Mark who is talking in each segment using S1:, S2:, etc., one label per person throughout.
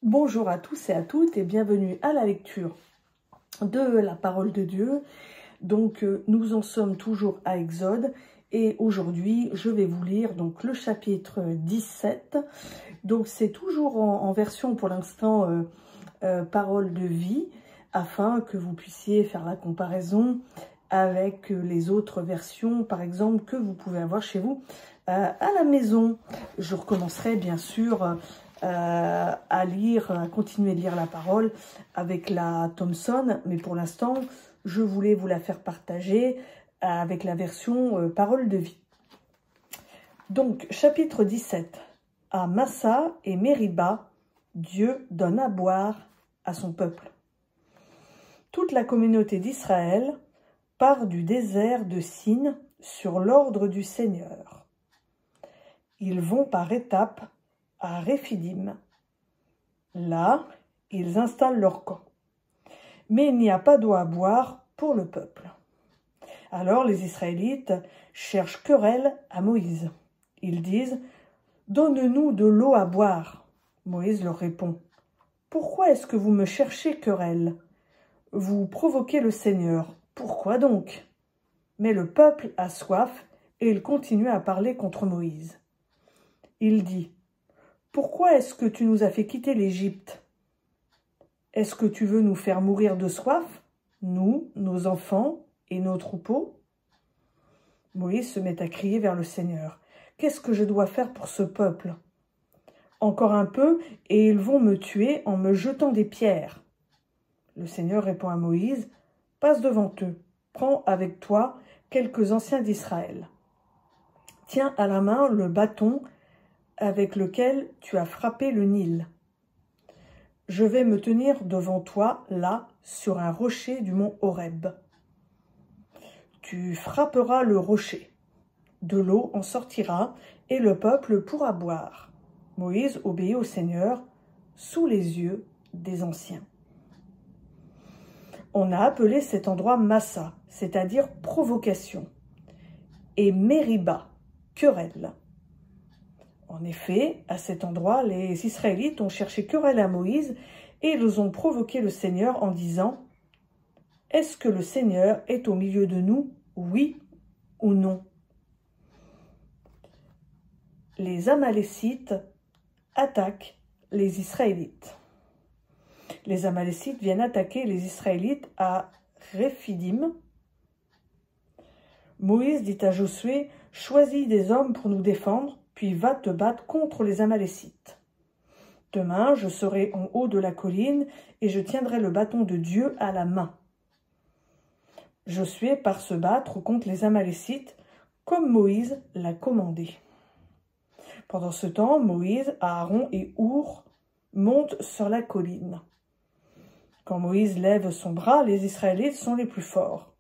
S1: Bonjour à tous et à toutes et bienvenue à la lecture de la parole de Dieu. Donc nous en sommes toujours à Exode et aujourd'hui je vais vous lire donc le chapitre 17. Donc c'est toujours en version pour l'instant parole de vie afin que vous puissiez faire la comparaison avec les autres versions par exemple que vous pouvez avoir chez vous à la maison. Je recommencerai bien sûr à continuer de lire la parole avec la Thompson, mais pour l'instant, je voulais vous la faire partager avec la version parole de vie. Donc, chapitre 17. À Massa et Mériba, Dieu donne à boire à son peuple. Toute la communauté d'Israël part du désert de Sin sur l'ordre du Seigneur. Ils vont par étapes à Réphidim. Là, ils installent leur camp. Mais il n'y a pas d'eau à boire pour le peuple. Alors les Israélites cherchent querelle à Moïse. Ils disent « Donne-nous de l'eau à boire ». Moïse leur répond « Pourquoi est-ce que vous me cherchez querelle? Vous provoquez le Seigneur. Pourquoi donc ?» Mais le peuple a soif et il continue à parler contre Moïse. Il dit « Pourquoi est-ce que tu nous as fait quitter l'Égypte? Est-ce que tu veux nous faire mourir de soif, nous, nos enfants et nos troupeaux ?» Moïse se met à crier vers le Seigneur. « Qu'est-ce que je dois faire pour ce peuple? Encore un peu et ils vont me tuer en me jetant des pierres. » Le Seigneur répond à Moïse. « Passe devant eux, prends avec toi quelques anciens d'Israël. Tiens à la main le bâton avec lequel tu as frappé le Nil. Je vais me tenir devant toi, là, sur un rocher du mont Horeb. Tu frapperas le rocher. De l'eau en sortira, et le peuple pourra boire. » Moïse obéit au Seigneur, sous les yeux des anciens. On a appelé cet endroit Massa, c'est-à-dire provocation, et Mériba, querelle. En effet, à cet endroit, les Israélites ont cherché querelle à Moïse et ils ont provoqué le Seigneur en disant « Est-ce que le Seigneur est au milieu de nous, oui ou non ?» Les Amalécites attaquent les Israélites. Les Amalécites viennent attaquer les Israélites à Réphidim. Moïse dit à Josué « Choisis des hommes pour nous défendre, puis va te battre contre les Amalécites. Demain, je serai en haut de la colline et je tiendrai le bâton de Dieu à la main. » Josué part se battre contre les Amalécites, comme Moïse l'a commandé. Pendant ce temps, Moïse, Aaron et Our montent sur la colline. Quand Moïse lève son bras, les Israélites sont les plus forts.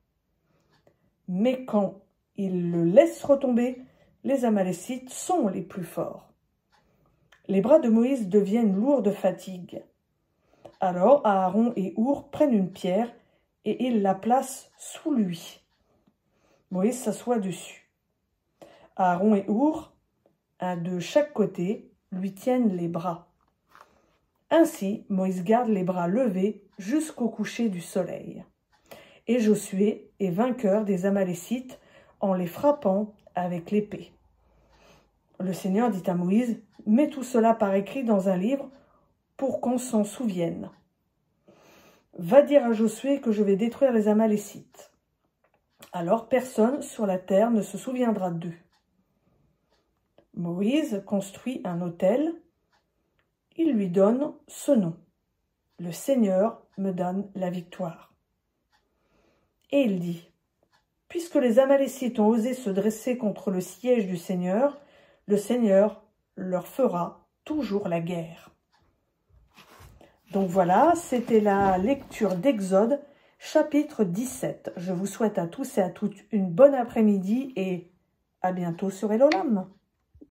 S1: Mais quand il le laisse retomber, les Amalécites sont les plus forts. Les bras de Moïse deviennent lourds de fatigue. Alors Aaron et Our prennent une pierre et ils la placent sous lui. Moïse s'assoit dessus. Aaron et Our, un de chaque côté, lui tiennent les bras. Ainsi, Moïse garde les bras levés jusqu'au coucher du soleil. Et Josué est vainqueur des Amalécites en les frappant avec l'épée. Le Seigneur dit à Moïse « Mets tout cela par écrit dans un livre pour qu'on s'en souvienne. Va dire à Josué que je vais détruire les Amalécites. Alors personne sur la terre ne se souviendra d'eux. » Moïse construit un autel. Il lui donne ce nom. « Le Seigneur me donne la victoire. » Et il dit « Puisque les Amalécites ont osé se dresser contre le siège du Seigneur, le Seigneur leur fera toujours la guerre. » Donc voilà, c'était la lecture d'Exode, chapitre 17. Je vous souhaite à tous et à toutes une bonne après-midi et à bientôt sur Elolam.